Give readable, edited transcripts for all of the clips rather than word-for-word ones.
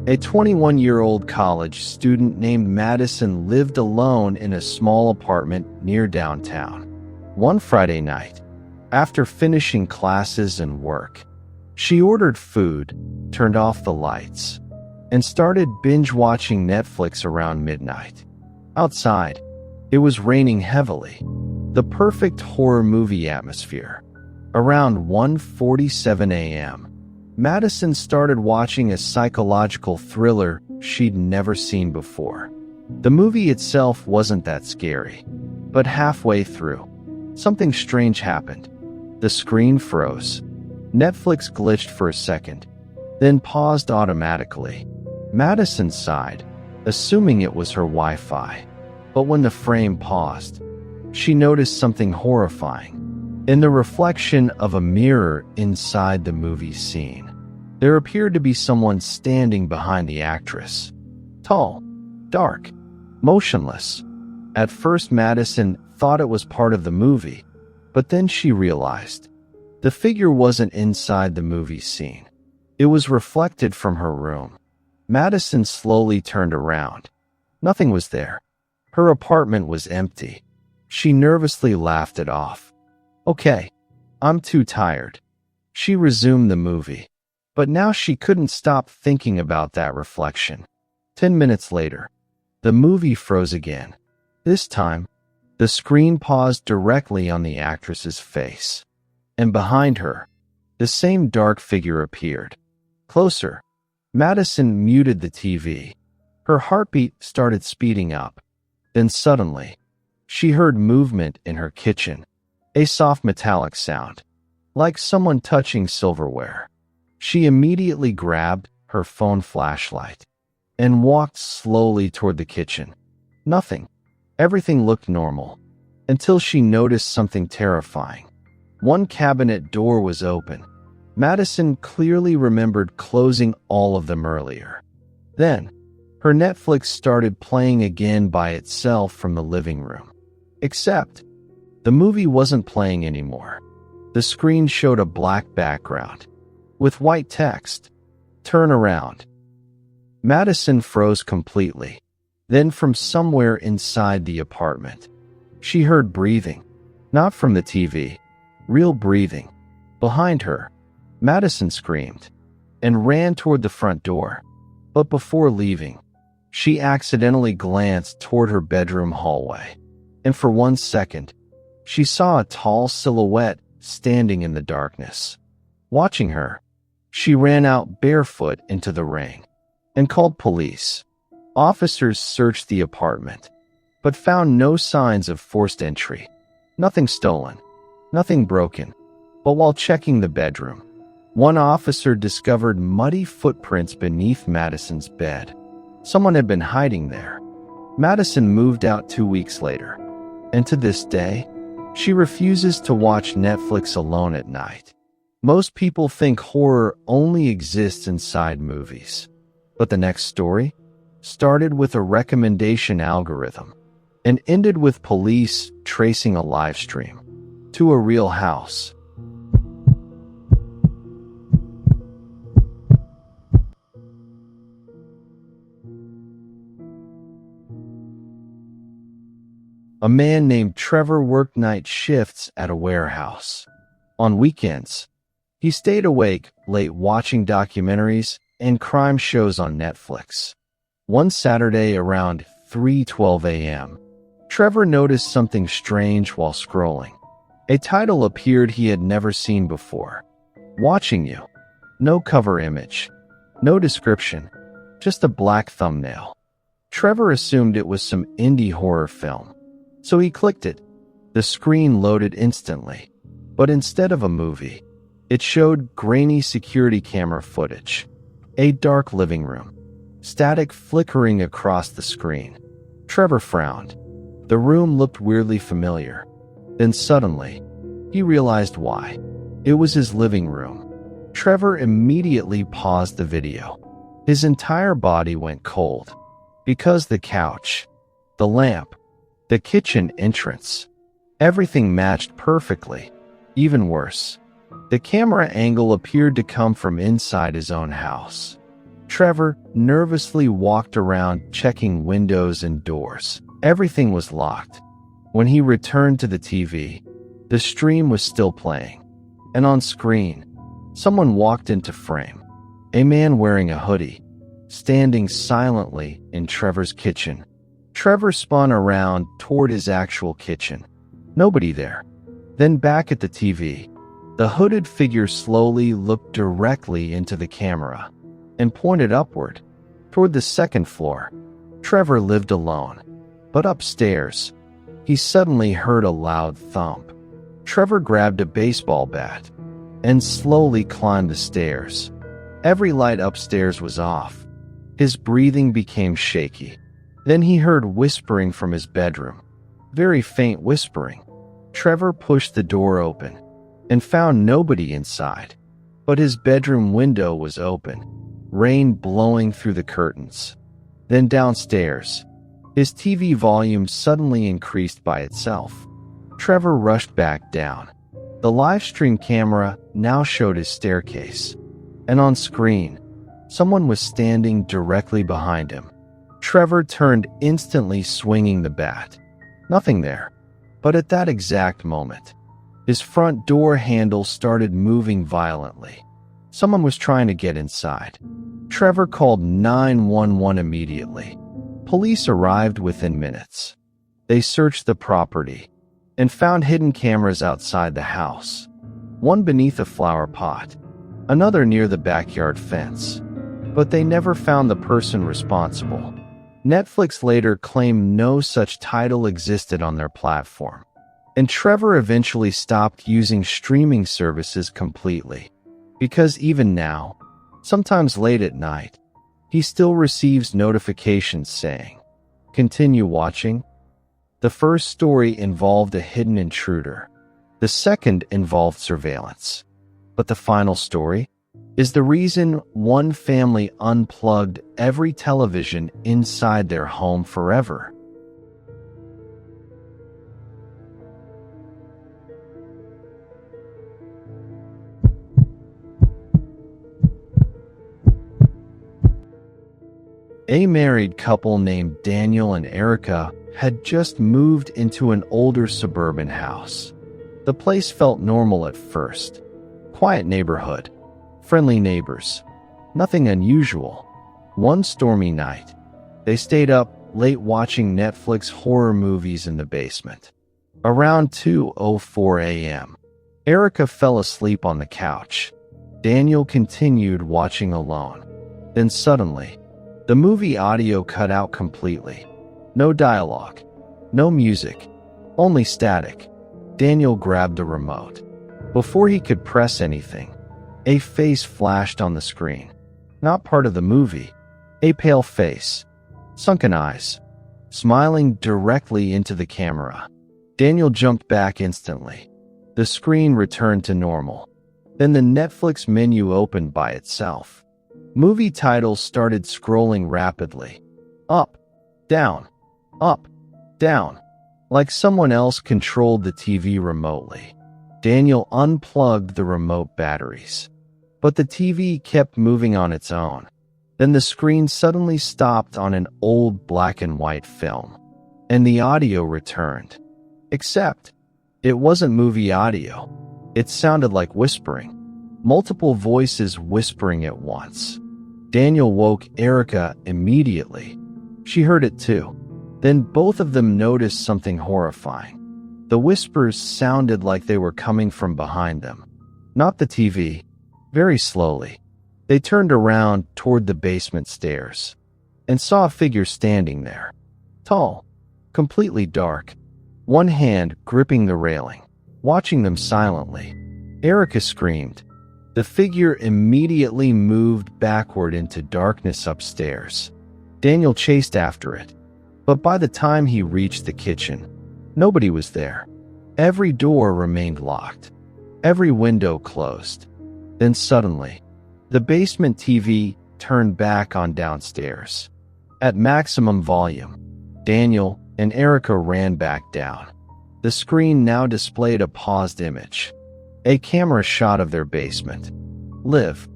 A 21-year-old college student named Madison lived alone in a small apartment near downtown. One Friday night, after finishing classes and work, she ordered food, turned off the lights, and started binge-watching Netflix around midnight. Outside, it was raining heavily, the perfect horror movie atmosphere. Around 1:47 a.m., Madison started watching a psychological thriller she'd never seen before. The movie itself wasn't that scary, but halfway through, something strange happened. The screen froze. Netflix glitched for a second, then paused automatically. Madison sighed, assuming it was her Wi-Fi. But when the frame paused, she noticed something horrifying. In the reflection of a mirror inside the movie scene, there appeared to be someone standing behind the actress. Tall, dark, motionless. At first, Madison thought it was part of the movie, but then she realized the figure wasn't inside the movie scene. It was reflected from her room. Madison slowly turned around. Nothing was there. Her apartment was empty. She nervously laughed it off. "Okay, I'm too tired." She resumed the movie, but now she couldn't stop thinking about that reflection. 10 minutes later, the movie froze again. This time, the screen paused directly on the actress's face, and behind her, the same dark figure appeared. Closer. Madison muted the TV. Her heartbeat started speeding up. Then suddenly, she heard movement in her kitchen. A soft metallic sound, like someone touching silverware. She immediately grabbed her phone flashlight and walked slowly toward the kitchen. Nothing. Everything looked normal, until she noticed something terrifying. One cabinet door was open. Madison clearly remembered closing all of them earlier. Then, her Netflix started playing again by itself from the living room. Except, the movie wasn't playing anymore. The screen showed a black background with white text. "Turn around." Madison froze completely. Then from somewhere inside the apartment, she heard breathing. Not from the TV. Real breathing. Behind her, Madison screamed and ran toward the front door. But before leaving, she accidentally glanced toward her bedroom hallway. And for 1 second, she saw a tall silhouette standing in the darkness. Watching her, she ran out barefoot into the rain and called police. Officers searched the apartment, but found no signs of forced entry. Nothing stolen, nothing broken. But while checking the bedroom, one officer discovered muddy footprints beneath Madison's bed. Someone had been hiding there. Madison moved out 2 weeks later, and to this day, she refuses to watch Netflix alone at night. Most people think horror only exists inside movies. But the next story started with a recommendation algorithm and ended with police tracing a live stream to a real house. A man named Trevor worked night shifts at a warehouse. On weekends, he stayed awake late watching documentaries and crime shows on Netflix. One Saturday around 3:12 a.m., Trevor noticed something strange while scrolling. A title appeared he had never seen before. "Watching You." No cover image, no description, just a black thumbnail. Trevor assumed it was some indie horror film, so he clicked it. The screen loaded instantly, but instead of a movie, it showed grainy security camera footage. A dark living room, static flickering across the screen. Trevor frowned. The room looked weirdly familiar. Then suddenly, he realized why. It was his living room. Trevor immediately paused the video. His entire body went cold. Because the couch, the lamp, the kitchen entrance, everything matched perfectly. Even worse, the camera angle appeared to come from inside his own house. Trevor nervously walked around, checking windows and doors. Everything was locked. When he returned to the TV, the stream was still playing. And on screen, someone walked into frame. A man wearing a hoodie, standing silently in Trevor's kitchen. Trevor spun around toward his actual kitchen. Nobody there. Then back at the TV, the hooded figure slowly looked directly into the camera and pointed upward, toward the second floor. Trevor lived alone, but upstairs, he suddenly heard a loud thump. Trevor grabbed a baseball bat and slowly climbed the stairs. Every light upstairs was off. His breathing became shaky. Then he heard whispering from his bedroom, very faint whispering. Trevor pushed the door open and found nobody inside, but his bedroom window was open, rain blowing through the curtains. Then downstairs, his TV volume suddenly increased by itself. Trevor rushed back down. The live stream camera now showed his staircase, and on screen, someone was standing directly behind him. Trevor turned instantly, swinging the bat. Nothing there. But at that exact moment, his front door handle started moving violently. Someone was trying to get inside. Trevor called 911 immediately. Police arrived within minutes. They searched the property and found hidden cameras outside the house. One beneath a flower pot, another near the backyard fence. But they never found the person responsible. Netflix later claimed no such title existed on their platform, and Trevor eventually stopped using streaming services completely. Because even now, sometimes late at night, he still receives notifications saying, "Continue watching." The first story involved a hidden intruder. The second involved surveillance. But the final story is the reason one family unplugged every television inside their home forever. A married couple named Daniel and Erica had just moved into an older suburban house. The place felt normal at first. Quiet neighborhood. Friendly neighbors. Nothing unusual. One stormy night, they stayed up late watching Netflix horror movies in the basement. Around 2:04 a.m., Erica fell asleep on the couch. Daniel continued watching alone. Then suddenly, the movie audio cut out completely. No dialogue. No music. Only static. Daniel grabbed the remote. Before he could press anything, a face flashed on the screen. Not part of the movie. A pale face. Sunken eyes. Smiling directly into the camera. Daniel jumped back instantly. The screen returned to normal. Then the Netflix menu opened by itself. Movie titles started scrolling rapidly. Up. Down. Up. Down. Like someone else controlled the TV remotely. Daniel unplugged the remote batteries. But the TV kept moving on its own. Then the screen suddenly stopped on an old black and white film, and the audio returned. Except, it wasn't movie audio. It sounded like whispering. Multiple voices whispering at once. Daniel woke Erica immediately. She heard it too. Then both of them noticed something horrifying. The whispers sounded like they were coming from behind them. Not the TV. Very slowly, they turned around toward the basement stairs and saw a figure standing there. Tall, completely dark, one hand gripping the railing, watching them silently. Erica screamed. The figure immediately moved backward into darkness upstairs. Daniel chased after it, but by the time he reached the kitchen, nobody was there. Every door remained locked, every window closed. Then suddenly, the basement TV turned back on downstairs. At maximum volume, Daniel and Erica ran back down. The screen now displayed a paused image. A camera shot of their basement. Live.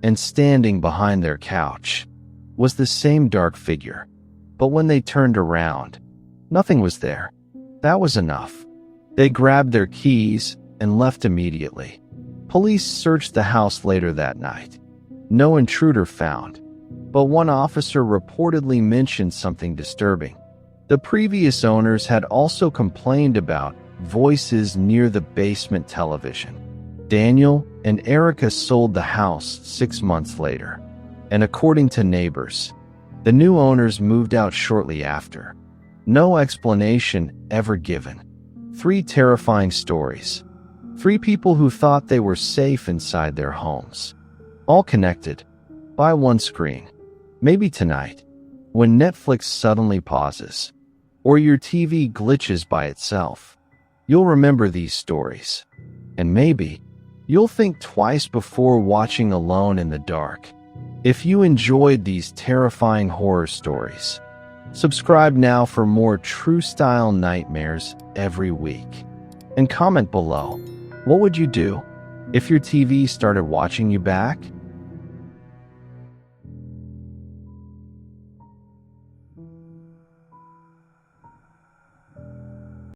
and standing behind their couch was the same dark figure. But when they turned around, nothing was there. That was enough. They grabbed their keys and left immediately. Police searched the house later that night. No intruder found, but one officer reportedly mentioned something disturbing. The previous owners had also complained about voices near the basement television. Daniel and Erica sold the house 6 months later, and according to neighbors, the new owners moved out shortly after. No explanation ever given. 3 terrifying stories. 3 people who thought they were safe inside their homes. All connected by one screen. Maybe tonight, when Netflix suddenly pauses, or your TV glitches by itself, you'll remember these stories. And maybe you'll think twice before watching Alone in the Dark. If you enjoyed these terrifying horror stories, subscribe now for more true-style nightmares every week. And comment below, what would you do if your TV started watching you back?